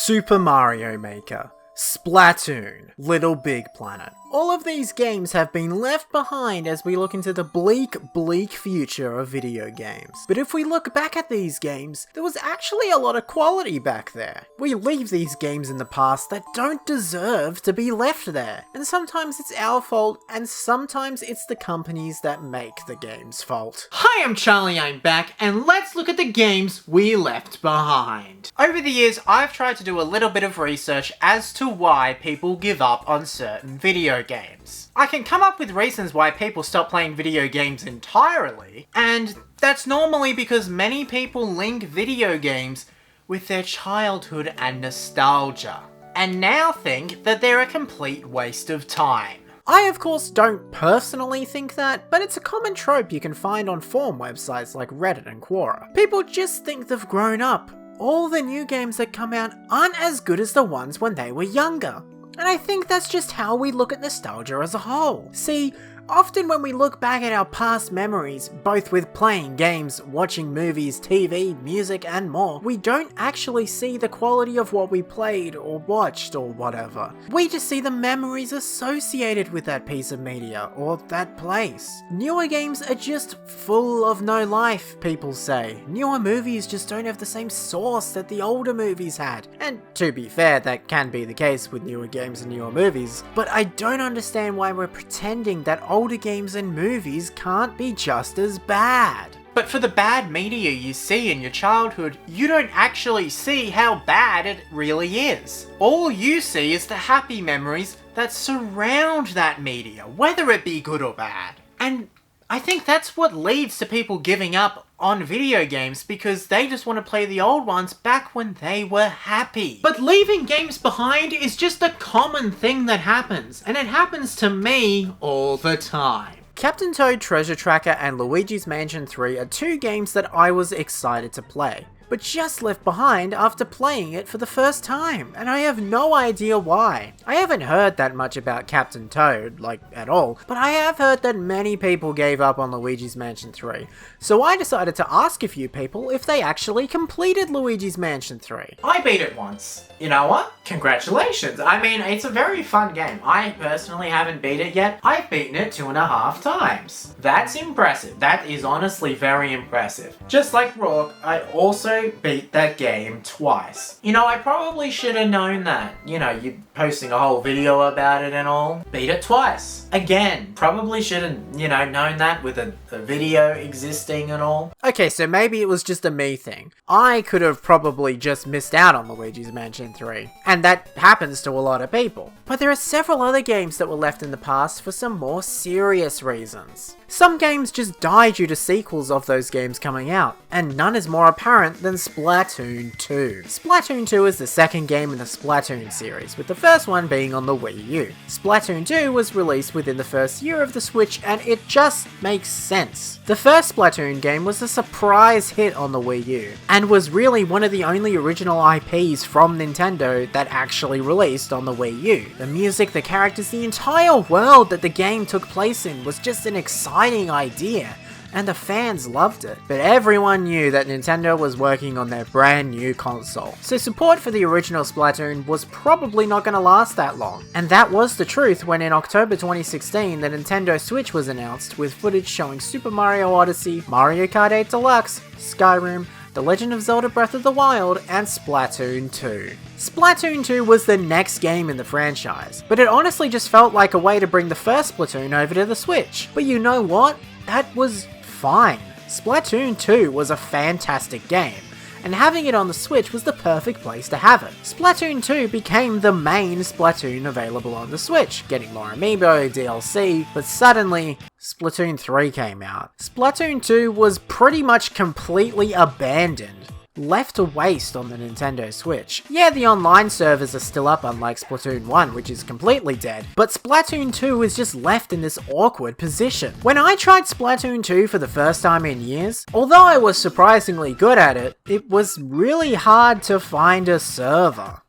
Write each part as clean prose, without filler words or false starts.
Super Mario Maker, Splatoon, LittleBigPlanet. All of these games have been left behind as we look into the bleak future of video games. But if we look back at these games, there was actually a lot of quality back there. We leave these games in the past that don't deserve to be left there. And sometimes it's our fault, and sometimes it's the companies that make the game's fault. Hi, I'm Charlie, I'm back, and let's look at the games we left behind. Over the years, I've tried to do a little bit of research as to why people give up on certain video games. I can come up with reasons why people stop playing video games entirely, and that's normally because many people link video games with their childhood and nostalgia, and now think that they're a complete waste of time. I of course don't personally think that, but it's a common trope you can find on forum websites like Reddit and Quora. People just think they've grown up. All the new games that come out aren't as good as the ones when they were younger. And I think that's just how we look at nostalgia as a whole. See, often when we look back at our past memories, both with playing games, watching movies, TV, music, and more, we don't actually see the quality of what we played or watched or whatever. We just see the memories associated with that piece of media or that place. Newer games are just full of no life, people say. Newer movies just don't have the same source that the older movies had. And to be fair, that can be the case with newer games and newer movies, but I don't understand why we're pretending that older games and movies can't be just as bad. But for the bad media you see in your childhood, you don't actually see how bad it really is. All you see is the happy memories that surround that media, whether it be good or bad. And I think that's what leads to people giving up on video games, because they just want to play the old ones back when they were happy. But leaving games behind is just a common thing that happens, and it happens to me all the time. Captain Toad Treasure Tracker and Luigi's Mansion 3 are two games that I was excited to play, but just left behind after playing it for the first time, and I have no idea why. I haven't heard that much about Captain Toad, like, at all, but I have heard that many people gave up on Luigi's Mansion 3, so I decided to ask a few people if they actually completed Luigi's Mansion 3. I beat it once. You know what? Congratulations. I mean, it's a very fun game. I personally haven't beat it yet. I've beaten it 2.5 times. That's impressive. That is honestly very impressive. Just like Rourke, I also beat that game twice. You know, I probably should have known that. You know, you're posting a whole video about it and all. Beat it twice. Again, probably should have, you know, known that with a video existing and all. Okay, so maybe it was just a me thing. I could have probably just missed out on Luigi's Mansion 3, and that happens to a lot of people. But there are several other games that were left in the past for some more serious reasons. Some games just die due to sequels of those games coming out, and none is more apparent than Splatoon 2. Splatoon 2 is the second game in the Splatoon series, with the first one being on the Wii U. Splatoon 2 was released within the first year of the Switch, and it just makes sense. The first Splatoon game was a surprise hit on the Wii U, and was really one of the only original IPs from Nintendo that actually released on the Wii U. The music, the characters, the entire world that the game took place in was just an exciting idea, and the fans loved it. But everyone knew that Nintendo was working on their brand new console, so support for the original Splatoon was probably not going to last that long. And that was the truth when in October 2016 the Nintendo Switch was announced, with footage showing Super Mario Odyssey, Mario Kart 8 Deluxe, Skyrim, The Legend of Zelda Breath of the Wild, and Splatoon 2. Splatoon 2 was the next game in the franchise, but it honestly just felt like a way to bring the first Splatoon over to the Switch. But you know what? That was fine. Splatoon 2 was a fantastic game, and having it on the Switch was the perfect place to have it. Splatoon 2 became the main Splatoon available on the Switch, getting more amiibo, DLC, but suddenly Splatoon 3 came out. Splatoon 2 was pretty much completely abandoned, left to waste on the Nintendo Switch. Yeah, the online servers are still up, unlike Splatoon 1, which is completely dead, but Splatoon 2 is just left in this awkward position. When I tried Splatoon 2 for the first time in years, although I was surprisingly good at it, it was really hard to find a server.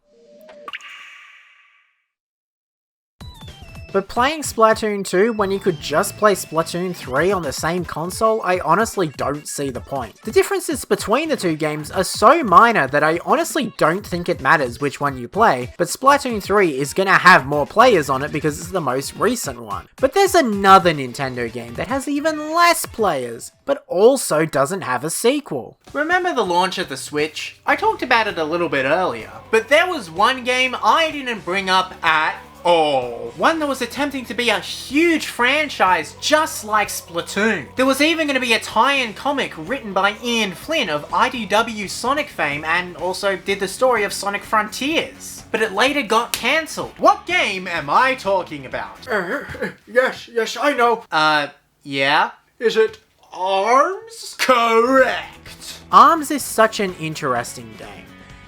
But playing Splatoon 2 when you could just play Splatoon 3 on the same console, I honestly don't see the point. The differences between the two games are so minor that I honestly don't think it matters which one you play, but Splatoon 3 is gonna have more players on it because it's the most recent one. But there's another Nintendo game that has even less players, but also doesn't have a sequel. Remember the launch of the Switch? I talked about it a little bit earlier, but there was one game I didn't bring up at all. One that was attempting to be a huge franchise just like Splatoon. There was even going to be a tie-in comic written by Ian Flynn of IDW Sonic fame and also did the story of Sonic Frontiers. But it later got cancelled. What game am I talking about? Yes, I know. Yeah? Is it ARMS? Correct! ARMS is such an interesting game.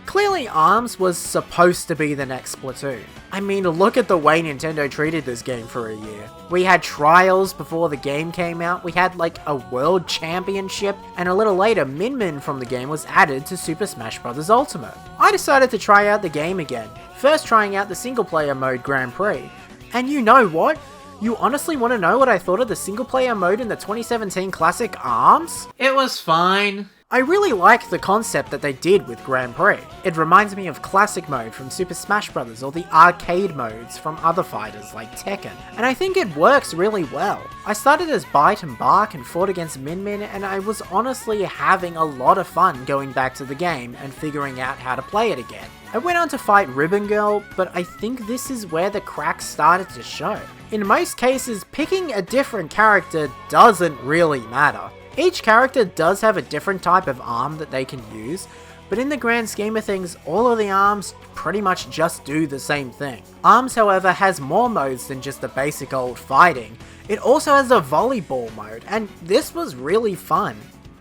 Clearly ARMS was supposed to be the next Splatoon. I mean, look at the way Nintendo treated this game for a year. We had trials before the game came out, we had like a world championship, and a little later Min Min from the game was added to Super Smash Bros. Ultimate. I decided to try out the game again, first trying out the single player mode Grand Prix. And you know what? You honestly want to know what I thought of the single player mode in the 2017 classic ARMS? It was fine. I really like the concept that they did with Grand Prix. It reminds me of classic mode from Super Smash Bros. Or the arcade modes from other fighters like Tekken, and I think it works really well. I started as Bite and Bark and fought against Min Min, and I was honestly having a lot of fun going back to the game and figuring out how to play it again. I went on to fight Ribbon Girl, but I think this is where the cracks started to show. In most cases, picking a different character doesn't really matter. Each character does have a different type of arm that they can use, but in the grand scheme of things, all of the arms pretty much just do the same thing. ARMS, however, has more modes than just the basic old fighting. It also has a volleyball mode, and this was really fun,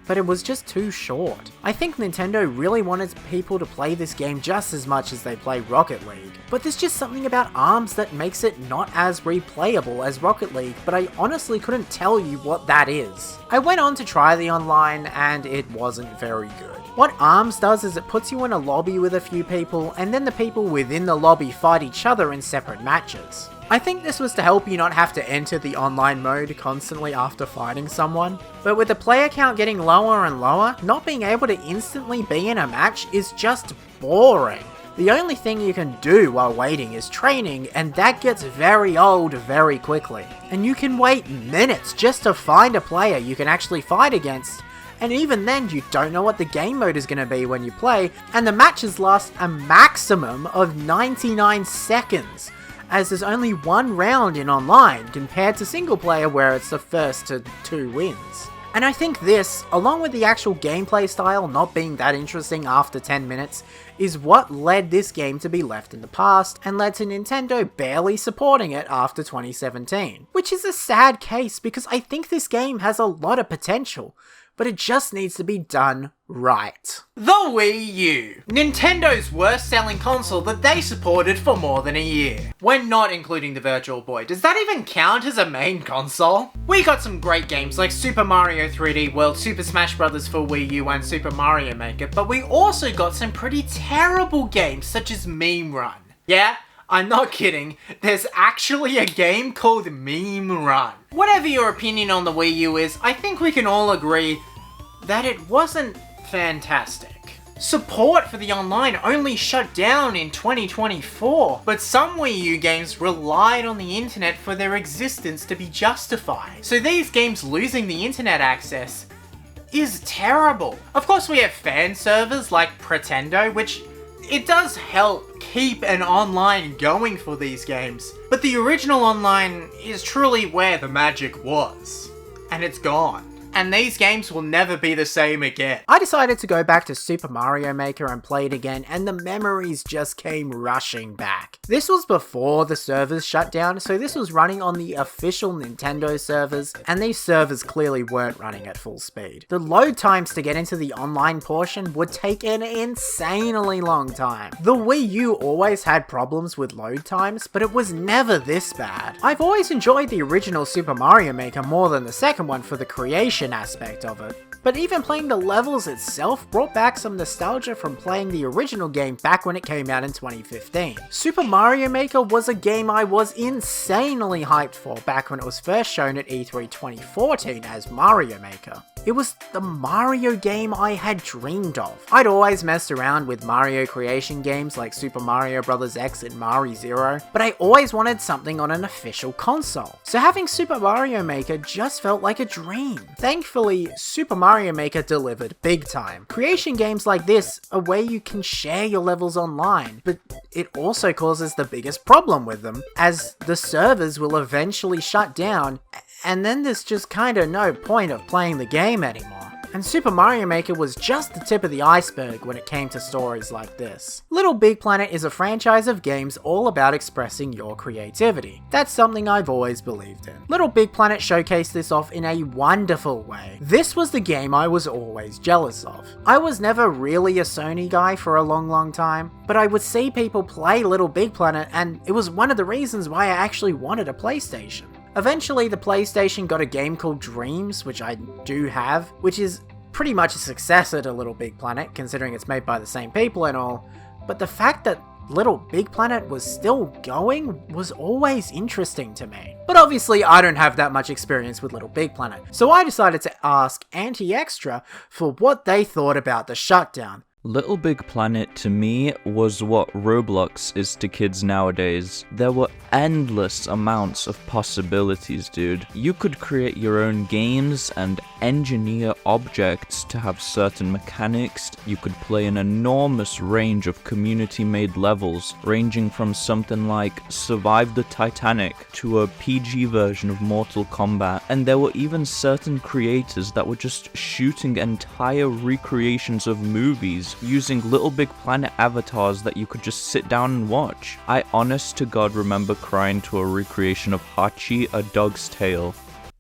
but it was just too short. I think Nintendo really wanted people to play this game just as much as they play Rocket League, but there's just something about ARMS that makes it not as replayable as Rocket League, but I honestly couldn't tell you what that is. I went on to try the online, and it wasn't very good. What ARMS does is it puts you in a lobby with a few people, and then the people within the lobby fight each other in separate matches. I think this was to help you not have to enter the online mode constantly after fighting someone, but with the player count getting lower and lower, not being able to instantly be in a match is just boring. The only thing you can do while waiting is training, and that gets very old very quickly. And you can wait minutes just to find a player you can actually fight against, and even then you don't know what the game mode is going to be when you play, and the matches last a maximum of 99 seconds. As there's only one round in online compared to single player where it's the first to 2 wins. And I think this, along with the actual gameplay style not being that interesting after 10 minutes, is what led this game to be left in the past and led to Nintendo barely supporting it after 2017. Which is a sad case because I think this game has a lot of potential, but it just needs to be done right. The Wii U. Nintendo's worst selling console that they supported for more than a year. We're not including the Virtual Boy. Does that even count as a main console? We got some great games like Super Mario 3D World, Super Smash Bros. For Wii U and Super Mario Maker, but we also got some pretty terrible games such as Meme Run. Yeah? I'm not kidding, there's actually a game called Meme Run. Whatever your opinion on the Wii U is, I think we can all agree that it wasn't fantastic. Support for the online only shut down in 2024, but some Wii U games relied on the internet for their existence to be justified. So these games losing the internet access is terrible. Of course we have fan servers like Pretendo, which it does help keep an online going for these games, but the original online is truly where the magic was, and it's gone. And these games will never be the same again. I decided to go back to Super Mario Maker and play it again, and the memories just came rushing back. This was before the servers shut down, so this was running on the official Nintendo servers, and these servers clearly weren't running at full speed. The load times to get into the online portion would take an insanely long time. The Wii U always had problems with load times, but it was never this bad. I've always enjoyed the original Super Mario Maker more than the second one for the creation aspect of it. but even playing the levels itself brought back some nostalgia from playing the original game back when it came out in 2015. Super Mario Maker was a game I was insanely hyped for back when it was first shown at E3 2014 as Mario Maker. It was the Mario game I had dreamed of. I'd always messed around with Mario creation games like Super Mario Bros. X and Mario Zero, but I always wanted something on an official console. So having Super Mario Maker just felt like a dream. Thankfully, Super Mario Maker delivered big time. Creation games like this are where you can share your levels online, but it also causes the biggest problem with them, as the servers will eventually shut down, and then there's just kinda no point of playing the game anymore. And Super Mario Maker was just the tip of the iceberg when it came to stories like this. LittleBigPlanet is a franchise of games all about expressing your creativity. That's something I've always believed in. LittleBigPlanet showcased this off in a wonderful way. This was the game I was always jealous of. I was never really a Sony guy for a long time, but I would see people play LittleBigPlanet, and it was one of the reasons why I actually wanted a PlayStation. Eventually, the PlayStation got a game called Dreams, which I do have, which is pretty much a successor to LittleBigPlanet, considering it's made by the same people and all, but the fact that LittleBigPlanet was still going was always interesting to me. But obviously, I don't have that much experience with LittleBigPlanet, so I decided to ask Anti-Extra for what they thought about the shutdown. LittleBigPlanet to me was what Roblox is to kids nowadays. There were endless amounts of possibilities, dude. You could create your own games and engineer objects to have certain mechanics. You could play an enormous range of community-made levels, ranging from something like Survive the Titanic to a PG version of Mortal Kombat. And there were even certain creators that were just shooting entire recreations of movies using LittleBigPlanet avatars that you could just sit down and watch. I honest to God remember crying to a recreation of Hachi, A Dog's Tale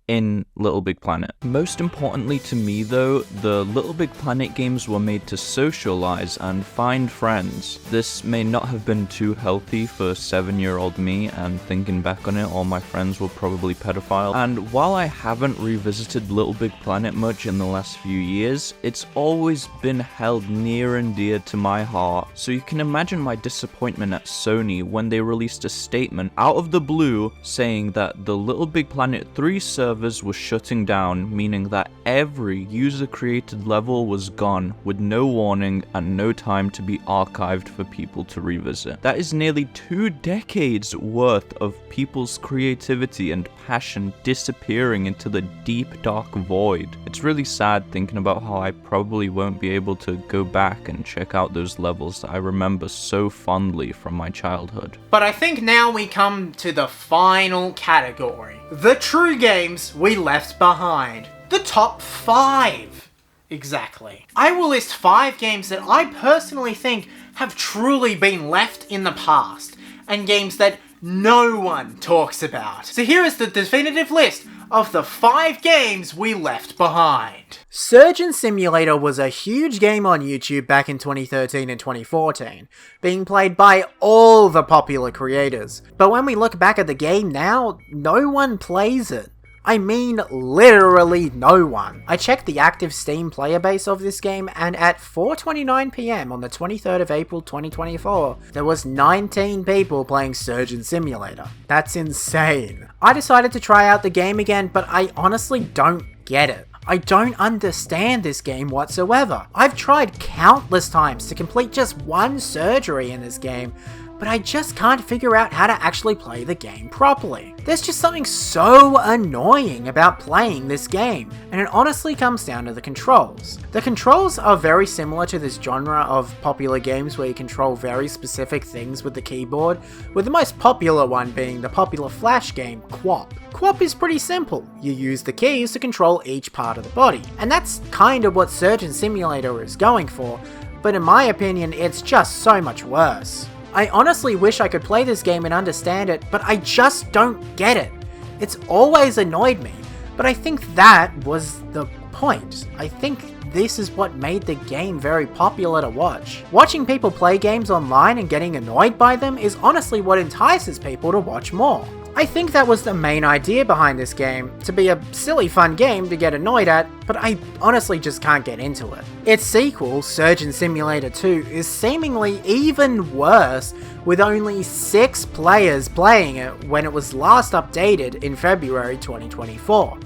in LittleBigPlanet. Most importantly to me though, the LittleBigPlanet games were made to socialize and find friends. This may not have been too healthy for 7-year-old me, and thinking back on it, all my friends were probably pedophiles. And while I haven't revisited LittleBigPlanet much in the last few years, it's always been held near and dear to my heart. So you can imagine my disappointment at Sony when they released a statement out of the blue saying that the LittleBigPlanet 3 server was shutting down, meaning that every user-created level was gone with no warning and no time to be archived for people to revisit. That is nearly 2 decades worth of people's creativity and passion disappearing into the deep dark void. It's really sad thinking about how I probably won't be able to go back and check out those levels that I remember so fondly from my childhood. But I think now we come to the final category. The true games we left behind. The top 5. Exactly. I will list 5 games that I personally think have truly been left in the past, and games that no one talks about. So here is the definitive list of the 5 games we left behind. Surgeon Simulator was a huge game on YouTube back in 2013 and 2014, being played by all the popular creators. But when we look back at the game now, no one plays it. I mean literally no one. I checked the active Steam player base of this game, and at 4:29 PM on the 23rd of April 2024, there was 19 people playing Surgeon Simulator. That's insane. I decided to try out the game again, but I honestly don't get it. I don't understand this game whatsoever. I've tried countless times to complete just one surgery in this game, but I just can't figure out how to actually play the game properly. There's just something so annoying about playing this game, and it honestly comes down to the controls. The controls are very similar to this genre of popular games where you control very specific things with the keyboard, with the most popular one being the popular Flash game, QWOP. QWOP is pretty simple. You use the keys to control each part of the body, and that's kind of what Surgeon Simulator is going for, but in my opinion, it's just so much worse. I honestly wish I could play this game and understand it, but I just don't get it. It's always annoyed me, but I think that was the point. I think this is what made the game very popular to watch. Watching people play games online and getting annoyed by them is honestly what entices people to watch more. I think that was the main idea behind this game, to be a silly fun game to get annoyed at, but I honestly just can't get into it. Its sequel, Surgeon Simulator 2, is seemingly even worse, with only 6 players playing it when it was last updated in February 2024.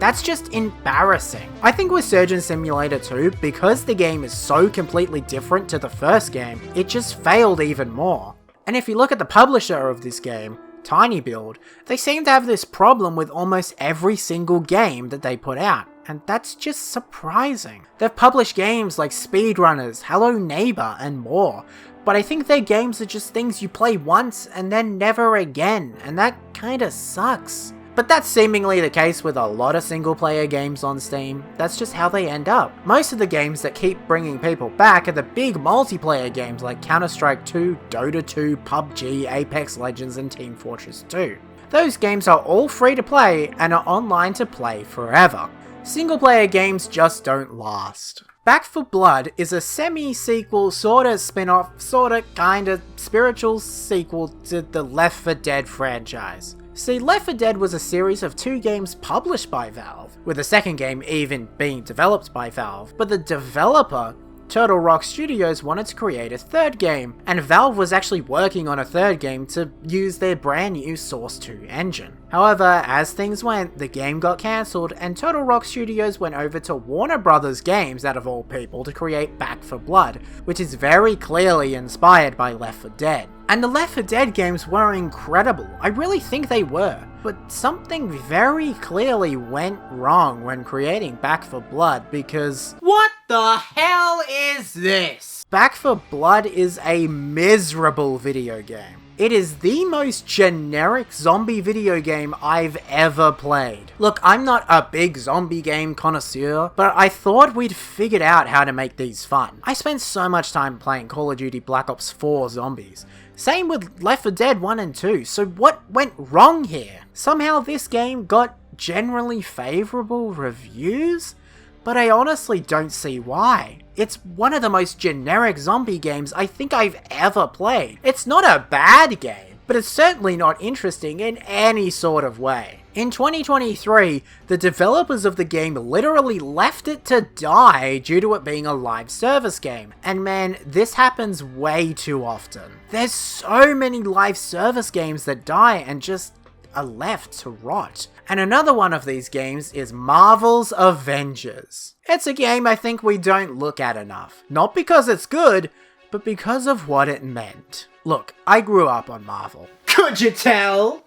That's just embarrassing. I think with Surgeon Simulator 2, because the game is so completely different to the first game, it just failed even more. And if you look at the publisher of this game, TinyBuild, they seem to have this problem with almost every single game that they put out, and that's just surprising. They've published games like Speedrunners, Hello Neighbor, and more, but I think their games are just things you play once and then never again, and that kinda sucks. But that's seemingly the case with a lot of single player games on Steam. That's just how they end up. Most of the games that keep bringing people back are the big multiplayer games like Counter-Strike 2, Dota 2, PUBG, Apex Legends, and Team Fortress 2. Those games are all free to play and are online to play forever. Single player games just don't last. Back 4 Blood is a semi-sequel, sorta spin-off, sorta kinda spiritual sequel to the Left 4 Dead franchise. See, Left 4 Dead was a series of 2 games published by Valve, with the second game even being developed by Valve, but the developer, Turtle Rock Studios, wanted to create a third game, and Valve was actually working on a third game to use their brand new Source 2 engine. However, as things went, the game got cancelled, and Turtle Rock Studios went over to Warner Brothers Games, out of all people, to create Back 4 Blood, which is very clearly inspired by Left 4 Dead. And the Left 4 Dead games were incredible, I really think they were, but something very clearly went wrong when creating Back 4 Blood, because What the hell is this? Back 4 Blood is a miserable video game. It is the most generic zombie video game I've ever played. Look, I'm not a big zombie game connoisseur, but I thought we'd figured out how to make these fun. I spent so much time playing Call of Duty Black Ops 4 Zombies. Same with Left 4 Dead 1 and 2, so what went wrong here? Somehow this game got generally favourable reviews? But I honestly don't see why. It's one of the most generic zombie games I think I've ever played. It's not a bad game, but it's certainly not interesting in any sort of way. In 2023, the developers of the game literally left it to die due to it being a live service game. And man, this happens way too often. There's so many live service games that die and just are left to rot. And another one of these games is Marvel's Avengers. It's a game I think we don't look at enough. Not because it's good, but because of what it meant. Look, I grew up on Marvel. Could you tell?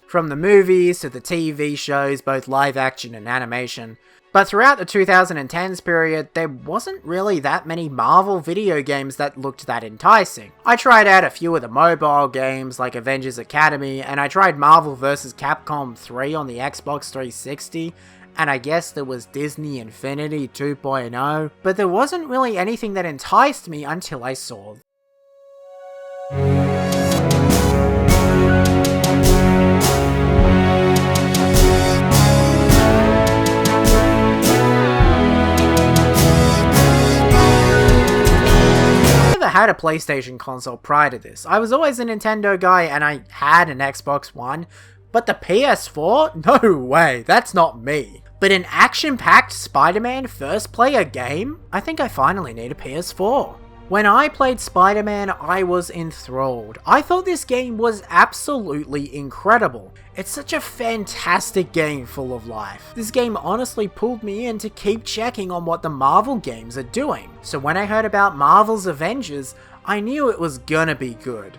From the movies to the TV shows, both live action and animation. But throughout the 2010s period, there wasn't really that many Marvel video games that looked that enticing. I tried out a few of the mobile games like Avengers Academy, and I tried Marvel vs. Capcom 3 on the Xbox 360, and I guess there was Disney Infinity 2.0, but there wasn't really anything that enticed me until I saw had a PlayStation console prior to this. I was always a Nintendo guy and I had an Xbox One, but the PS4? No way, that's not me. But an action-packed Spider-Man first-player game? I think I finally need a PS4. When I played Spider-Man, I was enthralled. I thought this game was absolutely incredible. It's such a fantastic game full of life. This game honestly pulled me in to keep checking on what the Marvel games are doing. So when I heard about Marvel's Avengers, I knew it was gonna be good.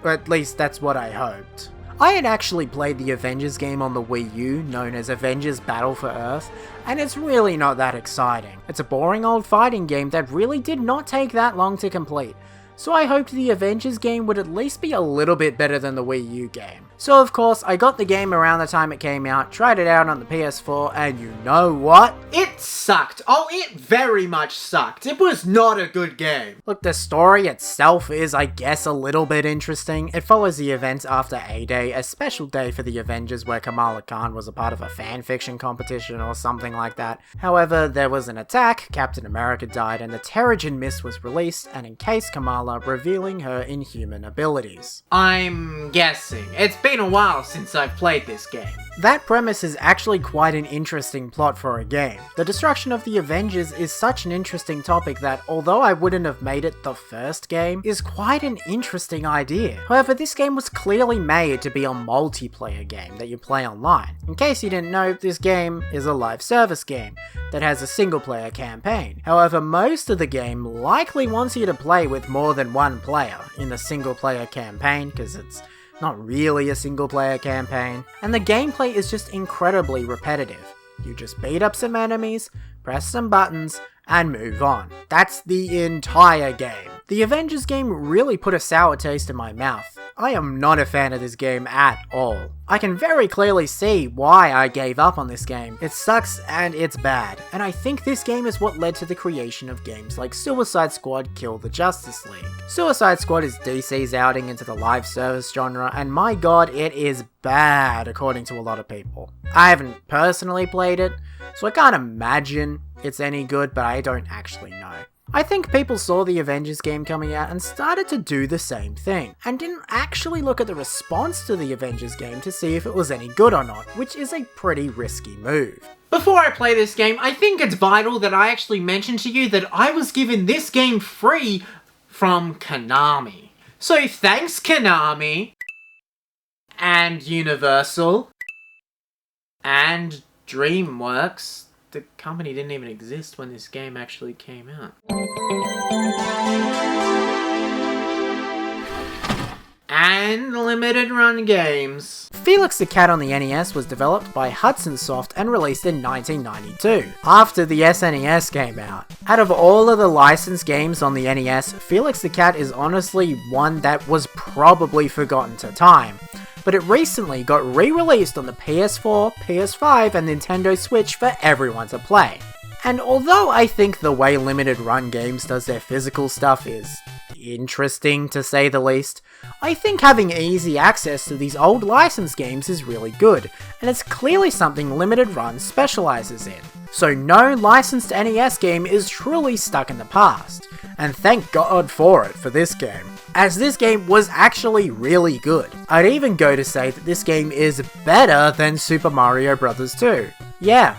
Or at least that's what I hoped. I had actually played the Avengers game on the Wii U, known as Avengers Battle for Earth, and it's really not that exciting. It's a boring old fighting game that really did not take that long to complete, so I hoped the Avengers game would at least be a little bit better than the Wii U game. So of course, I got the game around the time it came out, tried it out on the PS4, and you know what? It sucked. Oh, it very much sucked. It was not a good game. Look, the story itself is, I guess, a little bit interesting. It follows the events after A-Day, a special day for the Avengers where Kamala Khan was a part of a fanfiction competition or something like that. However, there was an attack, Captain America died, and the Terrigen Mist was released, and in case Kamala Kamala, revealing her inhuman abilities. I'm guessing. It's been a while since I've played this game. That premise is actually quite an interesting plot for a game. The destruction of the Avengers is such an interesting topic that, although I wouldn't have made it the first game, is quite an interesting idea. However, this game was clearly made to be a multiplayer game that you play online. In case you didn't know, this game is a live service game that has a single player campaign. However, most of the game likely wants you to play with more than one player in the single player campaign, because it's not really a single player campaign, and the gameplay is just incredibly repetitive. You just beat up some enemies, press some buttons, and move on. That's the entire game. The Avengers game really put a sour taste in my mouth. I am not a fan of this game at all. I can very clearly see why I gave up on this game. It sucks and it's bad, and I think this game is what led to the creation of games like Suicide Squad Kill the Justice League. Suicide Squad is DC's outing into the live service genre, and my god, it is bad according to a lot of people. I haven't personally played it, so I can't imagine it's any good, but I don't actually know. I think people saw the Avengers game coming out and started to do the same thing, and didn't actually look at the response to the Avengers game to see if it was any good or not, which is a pretty risky move. Before I play this game, I think it's vital that I actually mention to you that I was given this game free from Konami. So thanks Konami, and Universal, and DreamWorks. The company didn't even exist when this game actually came out. And limited run games. Felix the Cat on the NES was developed by Hudson Soft and released in 1992, after the SNES came out. Out of all of the licensed games on the NES, Felix the Cat is honestly one that was probably forgotten to time, but it recently got re-released on the PS4, PS5 and Nintendo Switch for everyone to play. And although I think the way Limited Run Games does their physical stuff is interesting to say the least, I think having easy access to these old licensed games is really good, and it's clearly something Limited Run specializes in. So no licensed NES game is truly stuck in the past, and thank God for it for this game, as this game was actually really good. I'd even go to say that this game is better than Super Mario Bros. 2. Yeah,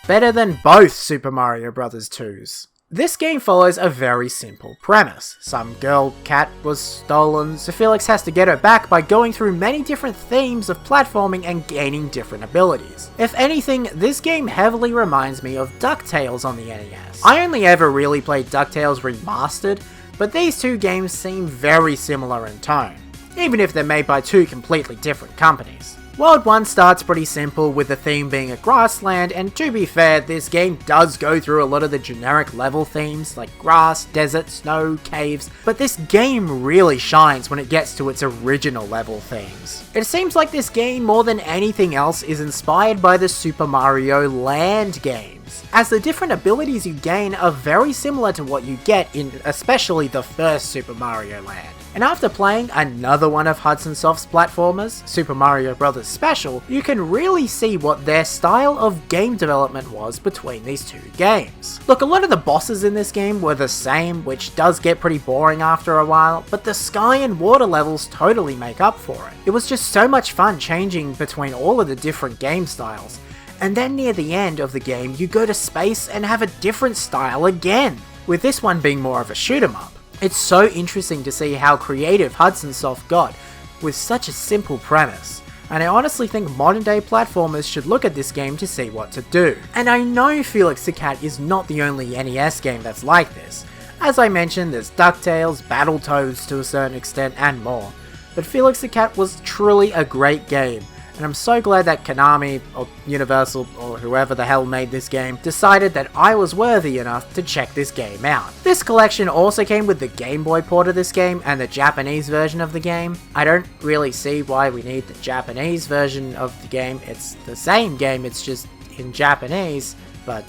better than both Super Mario Bros. 2s. This game follows a very simple premise. Some girl cat was stolen, so Felix has to get her back by going through many different themes of platforming and gaining different abilities. If anything, this game heavily reminds me of DuckTales on the NES. I only ever really played DuckTales Remastered, but these two games seem very similar in tone, even if they're made by two completely different companies. World 1 starts pretty simple, with the theme being a grassland, and to be fair, this game does go through a lot of the generic level themes like grass, desert, snow, caves, but this game really shines when it gets to its original level themes. It seems like this game, more than anything else, is inspired by the Super Mario Land games, as the different abilities you gain are very similar to what you get in especially the first Super Mario Land. And after playing another one of Hudson Soft's platformers, Super Mario Bros. Special, you can really see what their style of game development was between these two games. Look, a lot of the bosses in this game were the same, which does get pretty boring after a while, but the sky and water levels totally make up for it. It was just so much fun changing between all of the different game styles. And then near the end of the game, you go to space and have a different style again, with this one being more of a shoot 'em up. It's so interesting to see how creative Hudson Soft got with such a simple premise, and I honestly think modern day platformers should look at this game to see what to do. And I know Felix the Cat is not the only NES game that's like this. As I mentioned, there's DuckTales, Battletoads to a certain extent, and more. But Felix the Cat was truly a great game, and I'm so glad that Konami, or Universal, or whoever the hell made this game, decided that I was worthy enough to check this game out. This collection also came with the Game Boy port of this game and the Japanese version of the game. I don't really see why we need the Japanese version of the game. It's the same game, it's just in Japanese, but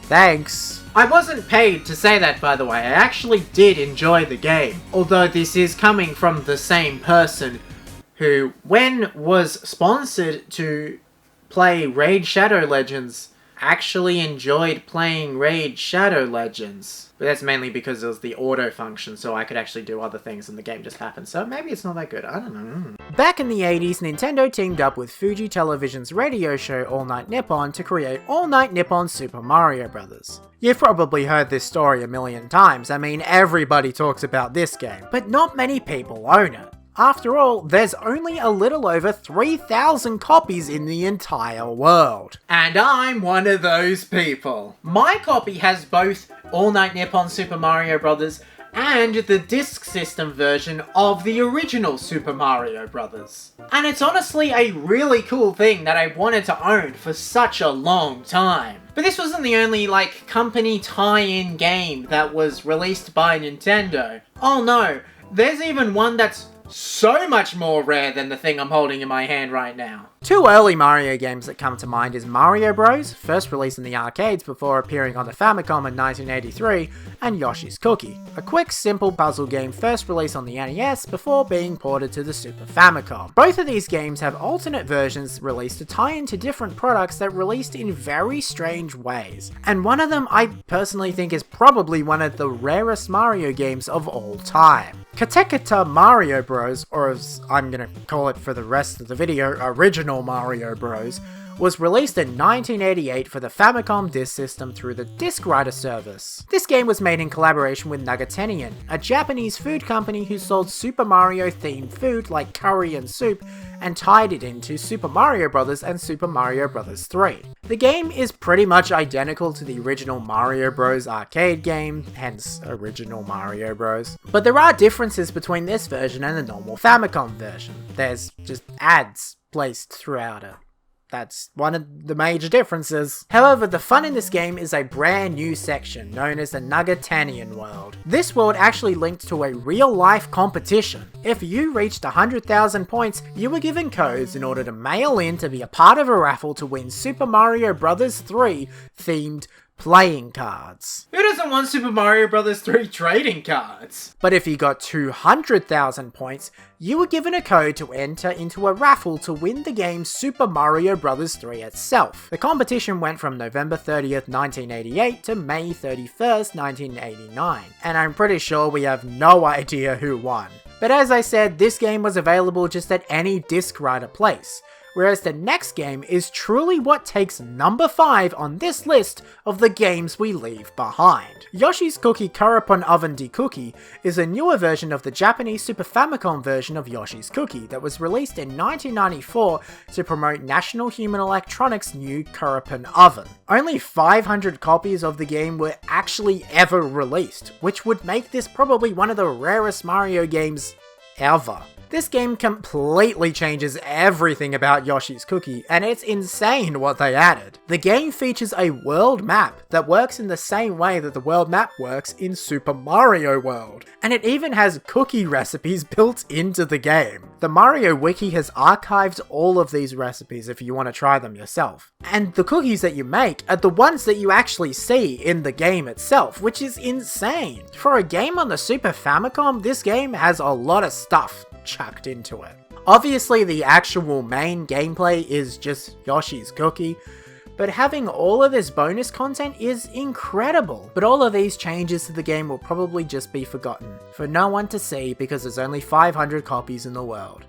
thanks. I wasn't paid to say that, by the way. I actually did enjoy the game, although this is coming from the same person who, when was sponsored to play Raid Shadow Legends, actually enjoyed playing Raid Shadow Legends. But that's mainly because it was the auto function, so I could actually do other things and the game just happened. So maybe it's not that good, I don't know. Back in the 80s, Nintendo teamed up with Fuji Television's radio show All Night Nippon to create All Night Nippon Super Mario Bros. You've probably heard this story a million times, I mean everybody talks about this game, but not many people own it. After all, there's only a little over 3,000 copies in the entire world. And I'm one of those people. My copy has both All Night Nippon Super Mario Bros. And the disc system version of the original Super Mario Bros. And it's honestly a really cool thing that I wanted to own for such a long time. But this wasn't the only, company tie-in game that was released by Nintendo. Oh no, there's even one that's so much more rare than the thing I'm holding in my hand right now. Two early Mario games that come to mind is Mario Bros, first released in the arcades before appearing on the Famicom in 1983, and Yoshi's Cookie, a quick, simple puzzle game first released on the NES before being ported to the Super Famicom. Both of these games have alternate versions released to tie into different products that released in very strange ways, and one of them I personally think is probably one of the rarest Mario games of all time. Katettekia Mario Bros, or as I'm gonna call it for the rest of the video, Original Mario Bros, was released in 1988 for the Famicom Disk System through the Disk Writer service. This game was made in collaboration with Katettekia, a Japanese food company who sold Super Mario themed food like curry and soup, and tied it into Super Mario Bros. And Super Mario Bros. 3. The game is pretty much identical to the original Mario Bros. Arcade game, hence Original Mario Bros. But there are differences between this version and the normal Famicom version. There's just ads placed throughout it. That's one of the major differences. However, the fun in this game is a brand new section known as the Katettekia world. This world actually linked to a real-life competition. If you reached 100,000 points, you were given codes in order to mail in to be a part of a raffle to win Super Mario Bros. 3 themed playing cards. Who doesn't want Super Mario Bros. 3 trading cards? But if you got 200,000 points, you were given a code to enter into a raffle to win the game Super Mario Bros. 3 itself. The competition went from November 30th, 1988 to May 31st, 1989, and I'm pretty sure we have no idea who won. But as I said, this game was available just at any disc writer place. Whereas the next game is truly what takes number 5 on this list of the games we leave behind. Yoshi's Cookie Kuruppon Oven de Cookie is a newer version of the Japanese Super Famicom version of Yoshi's Cookie that was released in 1994 to promote National Human Electronics' new Kuruppon oven. Only 500 copies of the game were actually ever released, which would make this probably one of the rarest Mario games ever. This game completely changes everything about Yoshi's Cookie, and it's insane what they added. The game features a world map that works in the same way that the world map works in Super Mario World, and it even has cookie recipes built into the game. The Mario Wiki has archived all of these recipes if you want to try them yourself. And the cookies that you make are the ones that you actually see in the game itself, which is insane. For a game on the Super Famicom, this game has a lot of stuff chucked into it. Obviously the actual main gameplay is just Yoshi's Cookie, but having all of this bonus content is incredible. But all of these changes to the game will probably just be forgotten, for no one to see because there's only 500 copies in the world.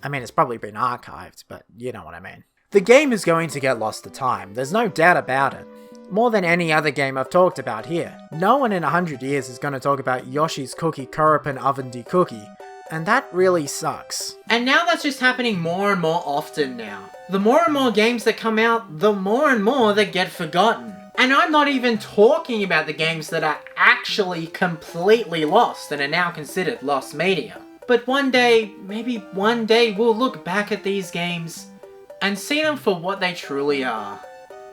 I mean, it's probably been archived, but you know what I mean. The game is going to get lost to time, there's no doubt about it. More than any other game I've talked about here. No one in 100 years is going to talk about Yoshi's Cookie Kuruppon Oven de Cookie, and that really sucks. And now that's just happening more and more often now. The more and more games that come out, the more and more that get forgotten. And I'm not even talking about the games that are actually completely lost and are now considered lost media. But one day, maybe one day, we'll look back at these games and see them for what they truly are.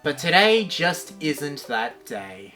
But today just isn't that day.